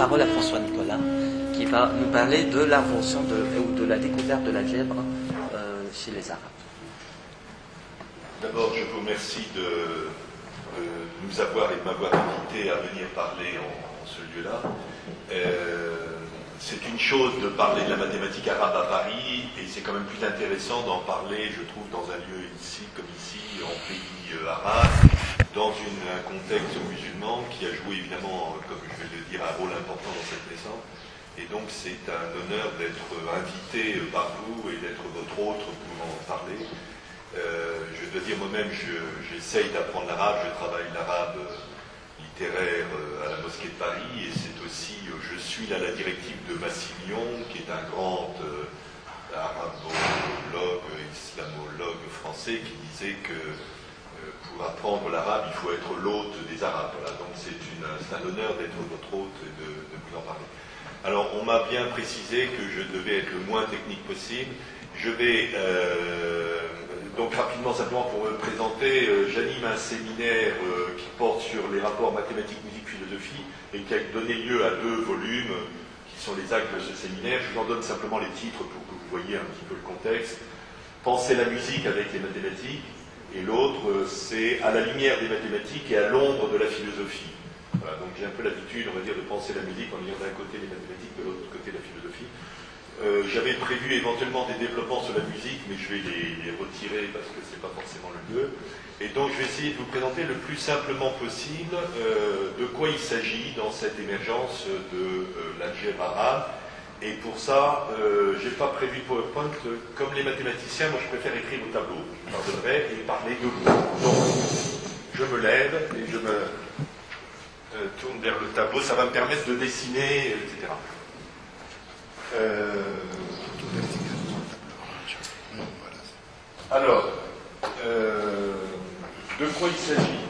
parole à François Nicolas, qui va nous parler de l'invention ou de la découverte de l'algèbre chez les Arabes. D'abord, je vous remercie de nous avoir et de m'avoir invité à venir parler en ce lieu-là. C'est une chose de parler de la mathématique arabe à Paris, et c'est quand même plus intéressant d'en parler, je trouve, dans un lieu ici, comme ici, en pays arabe, dans un contexte musulman qui a joué évidemment, comme je vais le dire, un rôle important dans cette naissance. Et donc c'est un honneur d'être invité par vous et d'être votre hôte pour en parler. Je dois dire moi-même, j'essaye d'apprendre l'arabe, je travaille l'arabe littéraire à la mosquée de Paris, et c'est aussi, je suis là la directive de Massignon, qui est un grand arabologue, islamologue français, qui disait que pour apprendre l'arabe, il faut être l'hôte des Arabes. Voilà, donc c'est un honneur d'être votre hôte et de vous en parler. Alors, on m'a bien précisé que je devais être le moins technique possible. Je vais, donc rapidement, simplement pour me présenter, j'anime un séminaire qui porte sur les rapports mathématiques, musique, philosophie, et qui a donné lieu à 2 volumes, qui sont les actes de ce séminaire. Je vous en donne simplement les titres pour que vous voyez un petit peu le contexte. Penser la musique avec les mathématiques, et l'autre, c'est à la lumière des mathématiques et à l'ombre de la philosophie. Voilà, donc j'ai un peu l'habitude, on va dire, de penser la musique en ayant d'un côté les mathématiques, de l'autre côté la philosophie. J'avais prévu éventuellement des développements sur la musique, mais je vais les retirer parce que c'est pas forcément le lieu. Et donc je vais essayer de vous présenter le plus simplement possible de quoi il s'agit dans cette émergence de l'algèbre arabe. Et pour ça, j'ai pas prévu PowerPoint. Comme les mathématiciens, moi je préfère écrire au tableau, je pardonnerai, et parler debout. Donc, je me lève et je me tourne vers le tableau, ça va me permettre de dessiner, etc. Alors, de quoi il s'agit?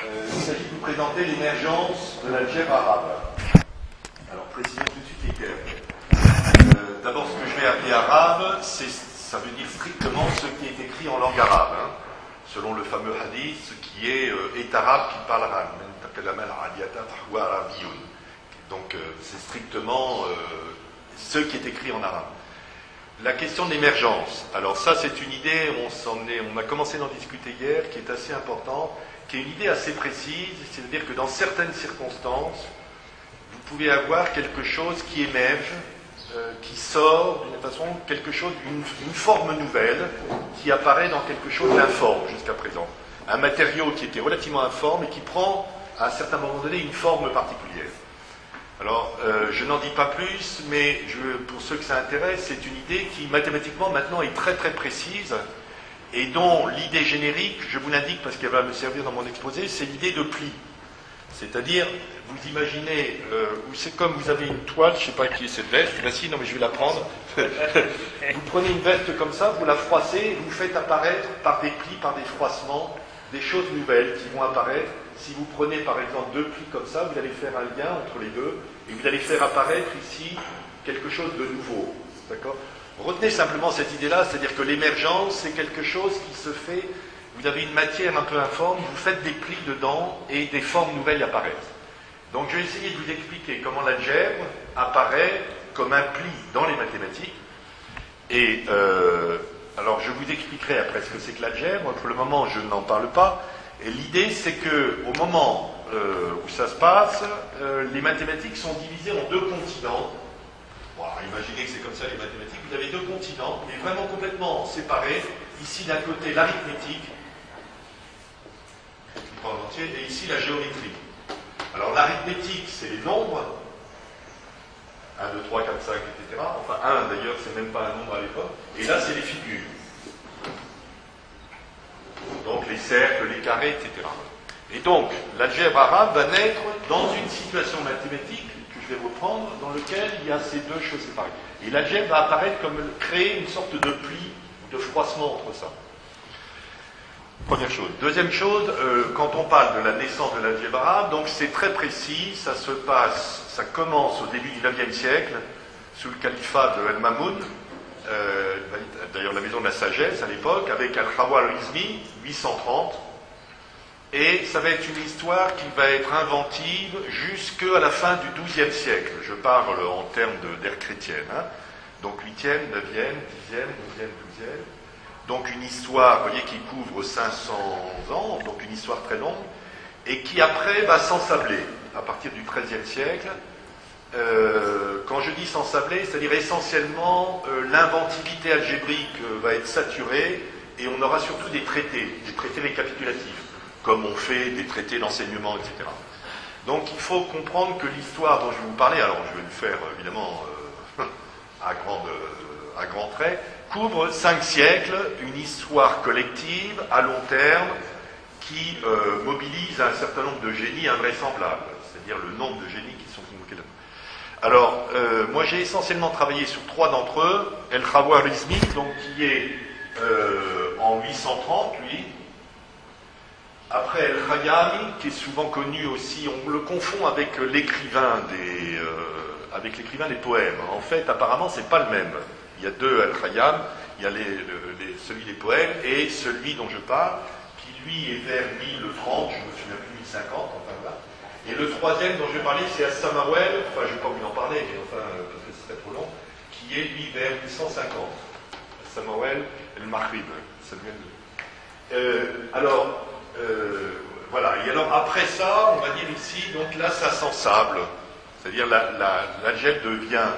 Il s'agit de vous présenter l'émergence de l'algèbre arabe. Alors, précisons tout de suite les termes. D'abord, ce que je vais appeler arabe, ça veut dire strictement ce qui est écrit en langue arabe, hein, selon le fameux hadith, ce qui est arabe qui parle arabe. Donc, c'est strictement ce qui est écrit en arabe. La question de l'émergence. Alors ça, c'est une idée, on a commencé d'en discuter hier, qui est assez importante, qui est une idée assez précise, c'est-à-dire que dans certaines circonstances, vous pouvez avoir quelque chose qui émerge, qui sort d'une façon, quelque chose, une forme nouvelle, qui apparaît dans quelque chose d'informe jusqu'à présent. Un matériau qui était relativement informe et qui prend, à un certain moment donné, une forme particulière. Alors, je n'en dis pas plus, mais pour ceux que ça intéresse, c'est une idée qui, mathématiquement, maintenant, est très très précise, et dont l'idée générique, je vous l'indique parce qu'elle va me servir dans mon exposé, c'est l'idée de pli. C'est-à-dire, vous imaginez, c'est comme vous avez une toile, je ne sais pas qui est cette veste, si, non mais je vais la prendre. Vous prenez une veste comme ça, vous la froissez, et vous faites apparaître par des plis, par des froissements, des choses nouvelles qui vont apparaître. Si vous prenez par exemple 2 plis comme ça, vous allez faire un lien entre les deux, et vous allez faire apparaître ici quelque chose de nouveau. D'accord ? Retenez simplement cette idée-là, c'est-à-dire que l'émergence, c'est quelque chose qui se fait. Vous avez une matière un peu informe, vous faites des plis dedans et des formes nouvelles apparaissent. Donc je vais essayer de vous expliquer comment l'algèbre apparaît comme un pli dans les mathématiques. Et alors je vous expliquerai après ce que c'est que l'algèbre. Pour le moment, je n'en parle pas. Et l'idée, c'est qu'au moment où ça se passe, les mathématiques sont divisées en 2 continents. Bon, alors imaginez que c'est comme ça les mathématiques. Vous avez 2 continents, mais vraiment complètement séparés. Ici, d'un côté, l'arithmétique, et ici la géométrie. Alors l'arithmétique, c'est les nombres, 1, 2, 3, 4, 5, etc. Enfin 1 d'ailleurs, c'est même pas un nombre à l'époque. Et là, c'est les figures. Donc les cercles, les carrés, etc. Et donc, l'algèbre arabe va naître dans une situation mathématique que je vais reprendre, dans laquelle il y a ces 2 choses séparées. Et l'algèbre va apparaître comme créer une sorte de pli, de froissement entre ça. Première chose. Deuxième chose, quand on parle de la naissance de l'algèbre arabe, donc c'est très précis, ça commence au début du IXe siècle, sous le califat de Al-Mamoun, d'ailleurs la maison de la sagesse à l'époque, avec Al-Khawar al-Izmi, 830, et ça va être une histoire qui va être inventive jusqu'à la fin du XIIe siècle. Je parle en termes d'ère chrétienne. Hein. Donc 8e, 9e, 10e, 11e, 12e. Donc une histoire, vous voyez, qui couvre 500 ans, donc une histoire très longue, et qui après va s'ensabler à partir du XIIIe siècle. Quand je dis s'ensabler, c'est-à-dire essentiellement l'inventivité algébrique va être saturée, et on aura surtout des traités récapitulatifs, comme on fait des traités d'enseignement, etc. Donc il faut comprendre que l'histoire dont je vais vous parler, alors je vais le faire évidemment à grands traits, couvre 5 siècles, une histoire collective à long terme qui mobilise un certain nombre de génies invraisemblables, c'est-à-dire le nombre de génies qui sont convoqués là. Alors, moi j'ai essentiellement travaillé sur 3 d'entre eux, El-Khawarizmi, donc qui est en 830, lui. Après El-Khayyami, qui est souvent connu aussi, on le confond avec l'écrivain des poèmes. En fait, apparemment, c'est pas le même. Il y a 2 El-Khayyam, il y a celui des poèmes et celui dont je parle, qui lui est vers 1030, je me souviens plus, 1050, enfin là. Et le 3e dont je vais parler, c'est As-Samawel, enfin je ne vais pas vous en parler, mais enfin, parce que ce serait trop long, qui est lui vers 850. As-Samawel el-Maghrib, voilà, et alors après ça, on va dire ici, donc là ça s'ensable, c'est-à-dire l'algèbre devient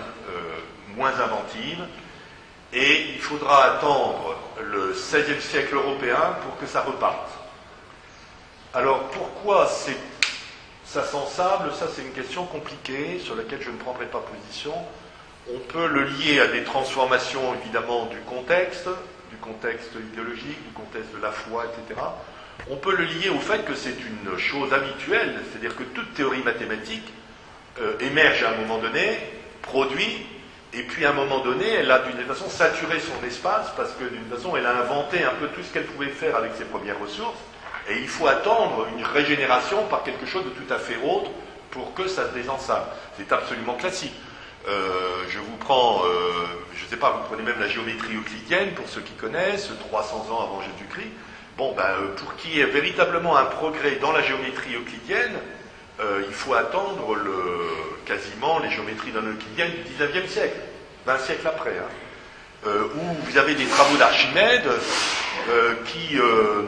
moins inventive, et il faudra attendre le XVIe siècle européen pour que ça reparte. Alors pourquoi ça s'ensable? Ça c'est une question compliquée sur laquelle je ne prendrai pas position. On peut le lier à des transformations évidemment du contexte idéologique, du contexte de la foi, etc. On peut le lier au fait que c'est une chose habituelle, c'est-à-dire que toute théorie mathématique émerge à un moment donné, produit, et puis à un moment donné, elle a d'une façon saturé son espace, parce que d'une façon, elle a inventé un peu tout ce qu'elle pouvait faire avec ses premières ressources, et il faut attendre une régénération par quelque chose de tout à fait autre pour que ça se désensable. C'est absolument classique. Je vous prends, je ne sais pas, vous prenez même la géométrie euclidienne, pour ceux qui connaissent, 300 ans avant Jésus-Christ. Bon, pour qu'il y ait véritablement un progrès dans la géométrie euclidienne, il faut attendre quasiment les géométries non euclidiennes du XIXe siècle, 20 siècles après, hein, où vous avez des travaux d'Archimède qui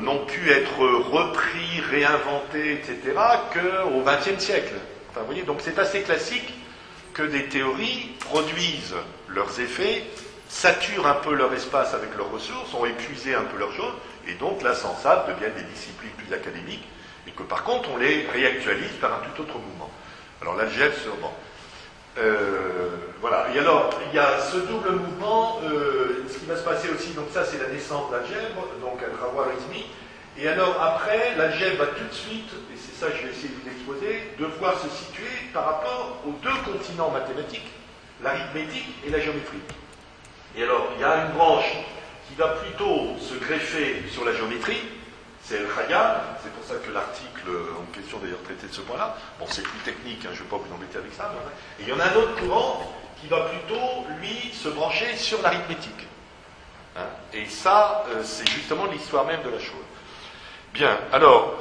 n'ont pu être repris, réinventés, etc., qu'au XXe siècle. Enfin, vous voyez, donc c'est assez classique que des théories produisent leurs effets, saturent un peu leur espace avec leurs ressources, ont épuisé un peu leurs choses, et donc là, sans ça, deviennent des disciplines plus académiques, et que par contre, on les réactualise par un tout autre mouvement. Alors l'algèbre, sûrement. Voilà. Et alors, il y a ce double mouvement, ce qui va se passer aussi, donc ça c'est la naissance de l'algèbre, donc Al-Khawarizmi, et alors après, l'algèbre va tout de suite, et c'est ça que je vais essayer de vous exposer, devoir se situer par rapport aux 2 continents mathématiques, l'arithmétique et la géométrie. Et alors, il y a une branche qui va plutôt se greffer sur la géométrie, c'est El-Khayyam, c'est pour ça que l'article en question d'ailleurs traitait de ce point-là. Bon, c'est plus technique, hein, je ne vais pas vous embêter avec ça. Mais... Et il y en a un autre courant qui va plutôt, lui, se brancher sur l'arithmétique. Hein, et ça, c'est justement l'histoire même de la chose. Bien, alors,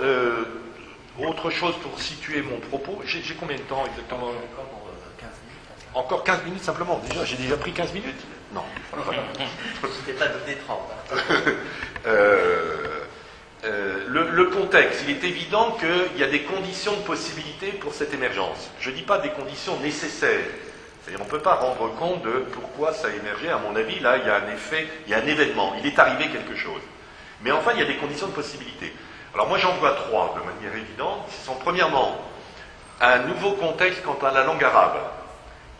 autre chose pour situer mon propos. J'ai combien de temps exactement? Encore 15 minutes simplement. Déjà, j'ai déjà pris 15 minutes? Non. Je t'ai pas donné 30. Le contexte, il est évident qu'il y a des conditions de possibilité pour cette émergence. Je ne dis pas des conditions nécessaires. C'est-à-dire, on ne peut pas rendre compte de pourquoi ça a émergé. À mon avis, là, il y a un effet, il y a un événement, il est arrivé quelque chose. Mais enfin, il y a des conditions de possibilité. Alors moi, j'en vois 3 de manière évidente. Ce sont premièrement un nouveau contexte quant à la langue arabe,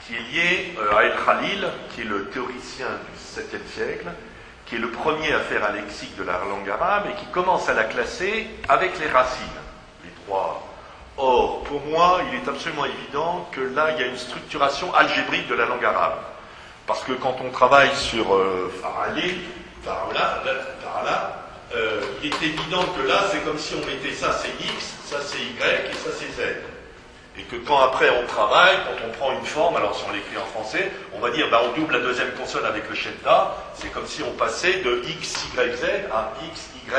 qui est lié à El-Khalil, qui est le théoricien du 7e siècle, qui est le premier à faire un lexique de la langue arabe et qui commence à la classer avec les racines, les 3. Or, pour moi, il est absolument évident que là, il y a une structuration algébrique de la langue arabe. Parce que quand on travaille sur Farali, il est évident que là, c'est comme si on mettait ça c'est X, ça c'est Y et ça c'est Z. Et que quand après on travaille, quand on prend une forme, alors si on l'écrit en français, on va dire on double la deuxième consonne avec le shedda, c'est comme si on passait de X, Y, Z à X, Y,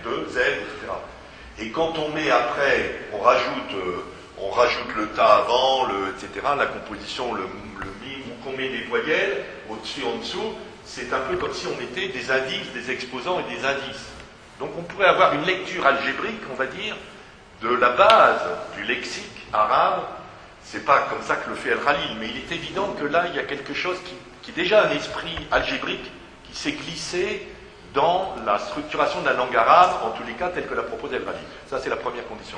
de Z, etc. Et quand on met après, on rajoute le ta avant, etc., la composition, le mi, qu'on met des voyelles, au-dessus, en dessous, c'est un peu comme si on mettait des indices, des exposants et des indices. Donc on pourrait avoir une lecture algébrique, on va dire, de la base du lexique arabe. C'est pas comme ça que le fait El-Khalil, mais il est évident que là, il y a quelque chose qui est déjà un esprit algébrique qui s'est glissé dans la structuration de la langue arabe, en tous les cas, telle que la propose El-Khalil. Ça, c'est la première condition.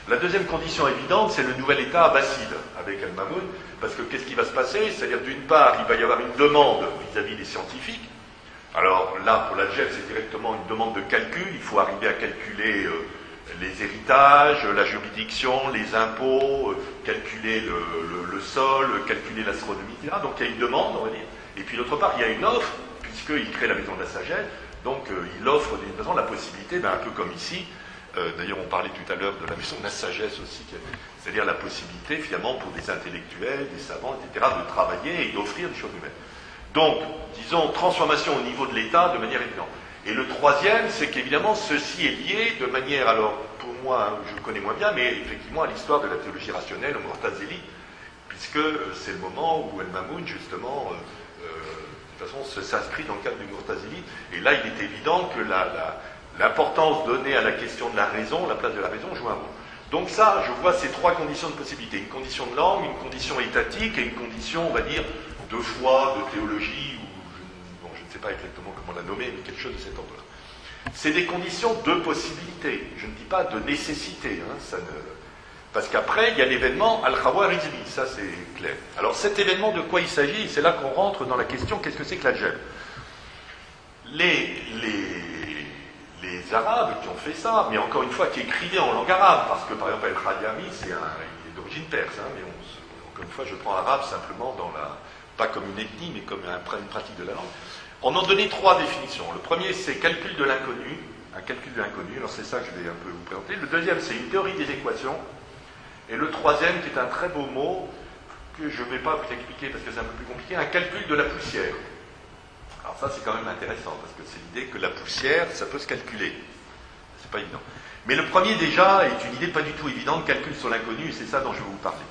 La deuxième condition évidente, c'est le nouvel État abbasside avec Al-Mamoun, parce que qu'est-ce qui va se passer? C'est-à-dire, d'une part, il va y avoir une demande vis-à-vis des scientifiques. Alors là, pour l'algèbre, c'est directement une demande de calcul. Il faut arriver à calculer les héritages, la juridiction, les impôts, calculer le sol, calculer l'astronomie, etc. Donc il y a une demande, on va dire. Et puis d'autre part, il y a une offre, puisqu'il crée la maison de la sagesse. Donc il offre d'une façon la possibilité, un peu comme ici, d'ailleurs on parlait tout à l'heure de la maison de la sagesse aussi, c'est-à-dire la possibilité finalement pour des intellectuels, des savants, etc., de travailler et d'offrir des choses humaines. Donc, disons, transformation au niveau de l'État de manière évidente. Et le troisième, c'est qu'évidemment, ceci est lié de manière, alors, pour moi, je le connais moins bien, mais effectivement à l'histoire de la théologie rationnelle, au Mu'tazili, puisque c'est le moment où El-Mamoun, justement, de toute façon, s'inscrit dans le cadre du Mu'tazili, et là, il est évident que l'importance donnée à la question de la raison, la place de la raison, joue un rôle. Donc ça, je vois ces trois conditions de possibilité. Une condition de langue, une condition étatique, et une condition, on va dire, de foi, de théologie, ou je ne sais pas exactement comment la nommer, mais quelque chose de cet ordre-là. C'est des conditions de possibilité, je ne dis pas de nécessité, parce qu'après, il y a l'événement Al-Khawarizmi, ça c'est clair. Alors cet événement, de quoi il s'agit? C'est là qu'on rentre dans la question, qu'est-ce que c'est que l'algèbre? Les Arabes qui ont fait ça, mais encore une fois, qui écrivaient en langue arabe, parce que par exemple Al-Khayyami, il est d'origine perse, mais encore une fois, je prends arabe simplement pas comme une ethnie, mais comme une pratique de la langue. On en donnait trois définitions. Le premier, c'est calcul de l'inconnu, un calcul de l'inconnu, alors c'est ça que je vais un peu vous présenter. Le deuxième, c'est une théorie des équations. Et le troisième, qui est un très beau mot, que je ne vais pas vous expliquer parce que c'est un peu plus compliqué, un calcul de la poussière. Alors ça, c'est quand même intéressant, parce que c'est l'idée que la poussière, ça peut se calculer. C'est pas évident. Mais le premier, déjà, est une idée pas du tout évidente, calcul sur l'inconnu, et c'est ça dont je vais vous parler.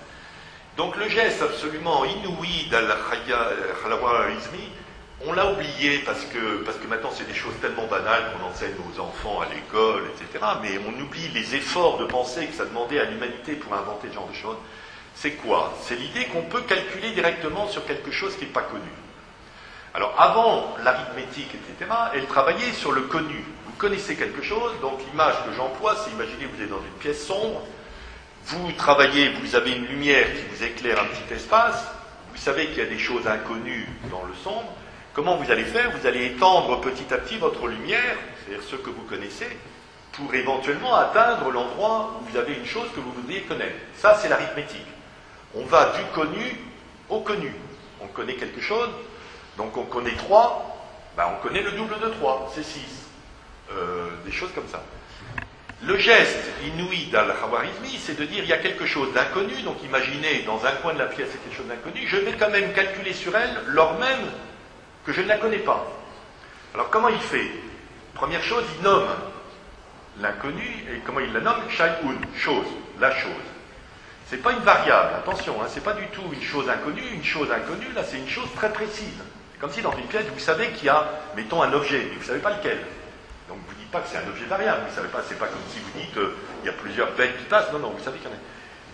Donc le geste absolument inouï d'Al-Khawarizmi, on l'a oublié parce que maintenant c'est des choses tellement banales qu'on enseigne aux enfants à l'école, etc. Mais on oublie les efforts de pensée que ça demandait à l'humanité pour inventer ce genre de choses. C'est quoi? C'est l'idée qu'on peut calculer directement sur quelque chose qui n'est pas connu. Alors avant l'arithmétique, etc., elle travaillait sur le connu. Vous connaissez quelque chose, donc l'image que j'emploie, c'est imaginez que vous êtes dans une pièce sombre, vous travaillez, vous avez une lumière qui vous éclaire un petit espace, vous savez qu'il y a des choses inconnues dans le sombre. Comment vous allez faire? Vous allez étendre petit à petit votre lumière, c'est-à-dire ce que vous connaissez, pour éventuellement atteindre l'endroit où vous avez une chose que vous voudriez connaître. Ça, c'est l'arithmétique. On va du connu au connu. On connaît quelque chose, donc on connaît 3, on connaît le double de 3, c'est 6. Des choses comme ça. Le geste inouï d'Al-Khawarizmi, c'est de dire il y a quelque chose d'inconnu, donc imaginez dans un coin de la pièce il y a quelque chose d'inconnu, je vais quand même calculer sur elle, lors même que je ne la connais pas. Alors comment il fait? Première chose, il nomme l'inconnu, et comment il la nomme? Shay'un, chose, la chose. C'est pas une variable, attention, c'est pas du tout une chose inconnue, là c'est une chose très précise. C'est comme si dans une pièce vous savez qu'il y a, mettons, un objet, mais vous ne savez pas lequel. Donc vous ne dites pas que c'est un objet variable, vous savez pas, c'est pas comme si vous dites il y a plusieurs bêtes qui passent, non, vous savez qu'il y en a.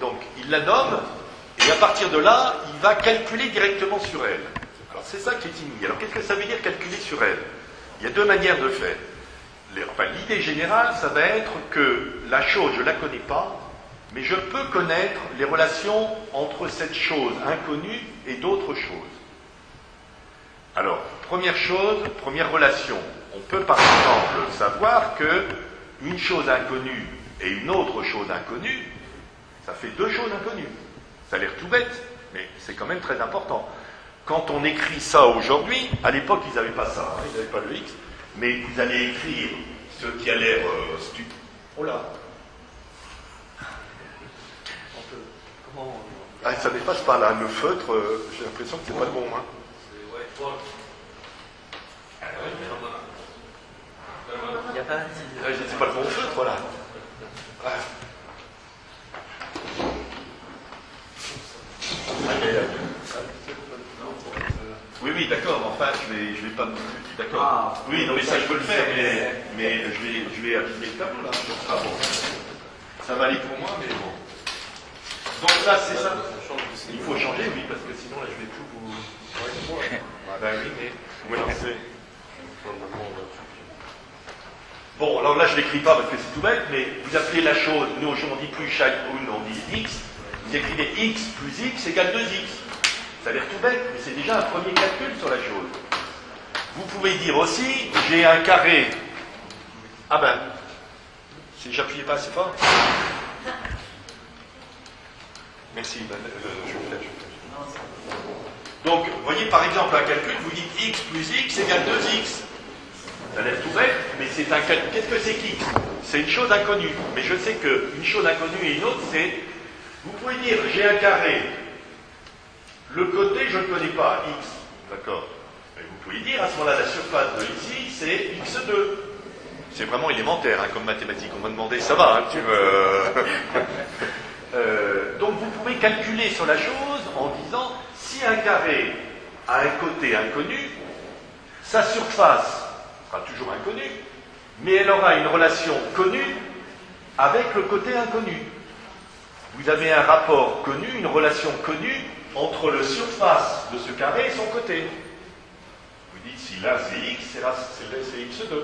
Donc il la nomme, et à partir de là, il va calculer directement sur elle. Alors c'est ça qui est inouï. Alors qu'est-ce que ça veut dire calculer sur elle? Il y a deux manières de faire. L'idée générale, ça va être que la chose, je ne la connais pas, mais je peux connaître les relations entre cette chose inconnue et d'autres choses. Alors, première chose, première relation. On peut par exemple savoir que une chose inconnue et une autre chose inconnue, ça fait deux choses inconnues. Ça a l'air tout bête, mais c'est quand même très important. Quand on écrit ça aujourd'hui, à l'époque ils n'avaient pas ça, ils n'avaient pas le X, mais vous allez écrire ce qui a l'air stupide. Oh là! Ça dépasse pas là, le feutre, j'ai l'impression que c'est pas le bon. Il n'y a pas c'est pas le bon feutre, voilà. Oui, oui, d'accord, enfin, je vais pas... D'accord. Oui, non, mais ça, je peux le faire, mais je vais appliquer le tableau, là. Ah bon. Ça va aller pour moi, mais bon. Donc là, c'est ça. Il faut changer, oui, parce que sinon, là, je vais tout vous... Ben oui, mais... Vous me lancez. Bon, alors là, je ne l'écris pas parce que c'est tout bête, mais vous appelez la chose, nous, on dit plus Chaïkoun, on dit x. Vous écrivez x plus x égale 2x. Ça a l'air tout bête, mais c'est déjà un premier calcul sur la chose. Vous pouvez dire aussi, j'ai un carré. Ah ben, si j'appuyais pas assez fort. Merci, je le fais. Donc, vous voyez, par exemple, un calcul, vous dites x plus x égale 2x. Ça a l'air tout bête, mais c'est un calcul. Qu'est-ce que c'est qu'x? C'est une chose inconnue. Mais je sais qu'une chose inconnue et une autre, c'est... Vous pouvez dire, j'ai un carré. Le côté, je ne connais pas, x. D'accord. Et vous pouvez dire, à ce moment-là, la surface de ici, c'est x2. C'est vraiment élémentaire, hein, comme mathématiques. On m'a demandé, ça va, hein, donc vous pouvez calculer sur la chose en disant, si un carré a un côté inconnu, sa surface sera toujours inconnue, mais elle aura une relation connue avec le côté inconnu. Vous avez un rapport connu, une relation connue entre la surface de ce carré et son côté. Vous dites, si là c'est x, c'est x2.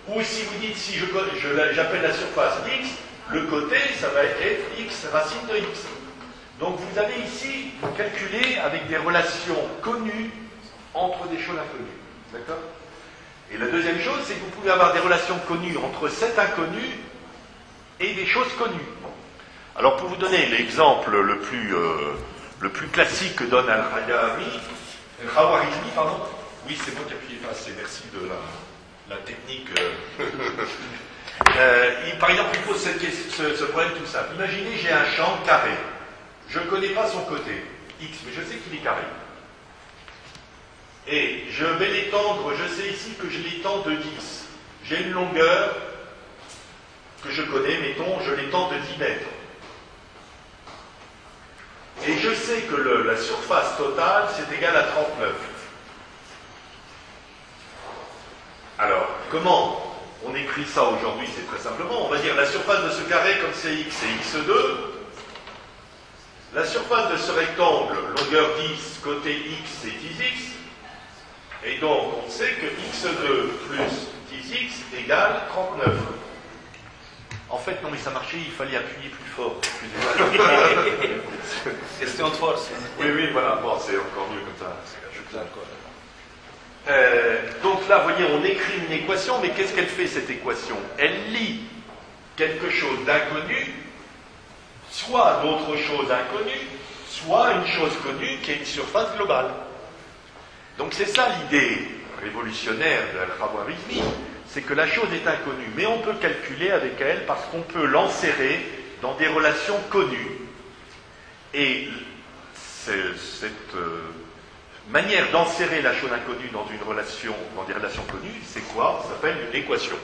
Ou si vous dites, si j'appelle la surface x, le côté, ça va être x racine de x. Donc vous avez ici, vous calculez avec des relations connues entre des choses inconnues. D'accord? Et la deuxième chose, c'est que vous pouvez avoir des relations connues entre cet inconnu et des choses connues. Alors pour vous donner l'exemple le plus classique que donne Al-Khawarizmi, oui, c'est moi qui appuie pas assez, merci de la technique. Par exemple, il pose ce problème tout simple. Imaginez, j'ai un champ carré. Je ne connais pas son côté, x, mais je sais qu'il est carré. Et je vais l'étendre, je sais ici que je l'étends de 10. J'ai une longueur que je connais, mettons, je l'étends de 10 mètres. Et je sais que la surface totale, c'est égal à 39. Alors, comment on écrit ça aujourd'hui? C'est très simplement, on va dire la surface de ce carré, comme c'est x, c'est x2. La surface de ce rectangle, longueur 10, côté x, c'est 10x. Et donc, on sait que x2 plus 10x égale 39. En fait, non, mais ça marchait, il fallait appuyer plus fort. Question de force. Oui, oui, voilà, bon, c'est encore mieux comme ça. Donc là, vous voyez, on écrit une équation, mais qu'est-ce qu'elle fait, cette équation? Elle lie quelque chose d'inconnu, soit d'autres choses inconnues, soit une chose connue qui est une surface globale. Donc c'est ça l'idée révolutionnaire de Al-Khawarizmi, c'est que la chose est inconnue, mais on peut calculer avec elle parce qu'on peut l'enserrer dans des relations connues. Et cette manière d'enserrer la chose inconnue dans des relations connues, c'est quoi? Ça s'appelle une équation.